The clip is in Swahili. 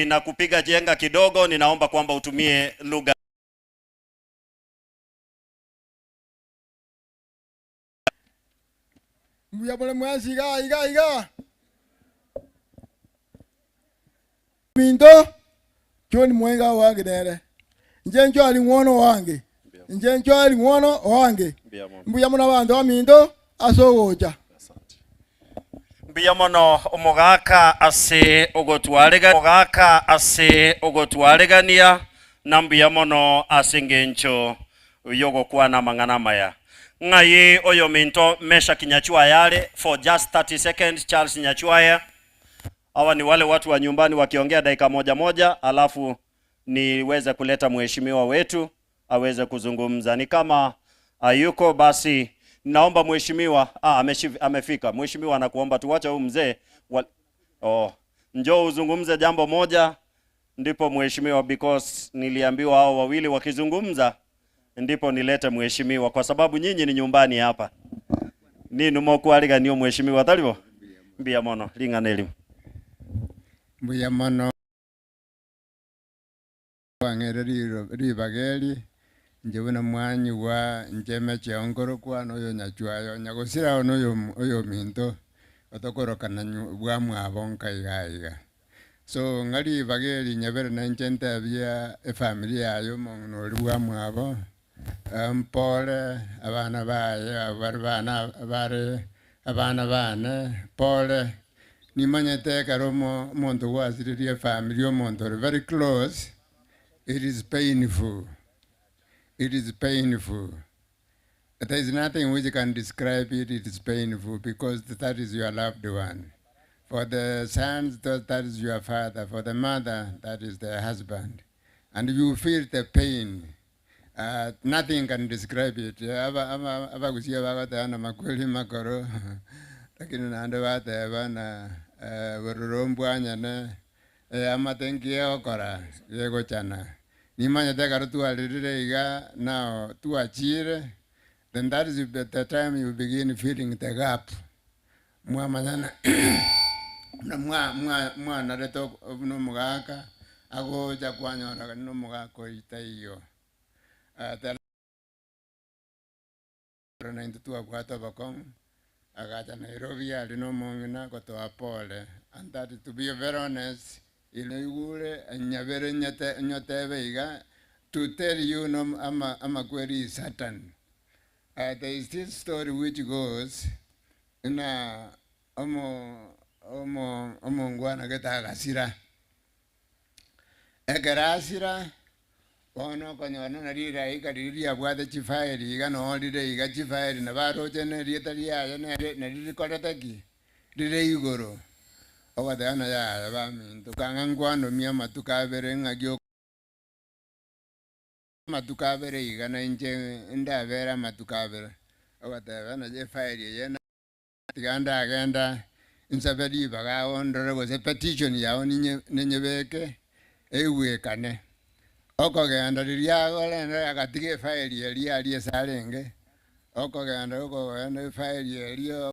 na kupiga jenga kidogo, ninaomba kwamba utumie lugha. Mbuya pole mwasi iga. Mindo John mwenga wange dere. Njenjo ali ngono wange. Njenjo ali ngono wange. Mbuya mona bantu amindo asogoja. Mbuya mono omugaka ase ogotwaregania na mbuya mono ase ngencho yogo kwana mangana maya. Ngaye oyo minto mesha kinyachua yale for just 30 seconds. Charles Nyachuaya. Hawa ni wale watu wa nyumbani wakiongea dakika moja, alafu niweze kuleta mheshimiwa wetu aweze kuzungumza. Ni kama hayuko basi naomba mheshimiwa amefika. Mheshimiwa anakuomba tuache huyu mzee njoo uzungumze jambo moja, ndipo mheshimiwa, because niliambiwa hao wawili wakizungumza ndipo nilete mheshimiwa, kwa sababu nyinyi ni nyumbani hapa. Nini mwokualiga niyo mheshimiwa talibo? Mbia mono linganeli. Mbia mono wangere ribageli njebuna mwanyi wa njeme cheongoro kwa noyo Nyachuayo nyagosira oyo minto otokorokana bwa mwabonka iga. So ngali bageli nyabere na nchente bya familia yayo monori bwa mwabo. Pole abana baye abana bane pole nimanyete karomo monto wasiriye family monto very close. It is painful. There is nothing which can describe it. It is painful because that is your loved one. For the sons, that is your father. For the mother, that is the husband. And you feel the pain. Nothing can describe it. Abagusia bagata makweli makoro. Lakini nando bata bana worombwanya na amatengi okora yego chana. Nimanya teka tu alirire iga now tu achire. Then that is the time you begin feeling the gap. Mwana mwa nareto no mugaka ago jakwanyo no mugako itaiyo. Na tu akwata bakong agata Nairobi alino mongina kotoa pole, and that to be very honest ilugure nyabere nyotebe iga to tell you no ama query Satan. There is this story which goes na ngwana geta gasira egerasira ono konyona narira ikadiria bwate chifairi iga no rire iga chifairi na baroje ne rieta ria ne riri koretaki rire igoro owadana ya bami tukangangwano mia matukabere ngagyo matukabere iga na nje ndabera matukabere owadana je fairi yena tiganda agenda insabedi baga ondore go se petition ya oni nyebeke ewe kane oko genda ria gole na akatige fairi elia ali salenge oko genda oko genda fairi elio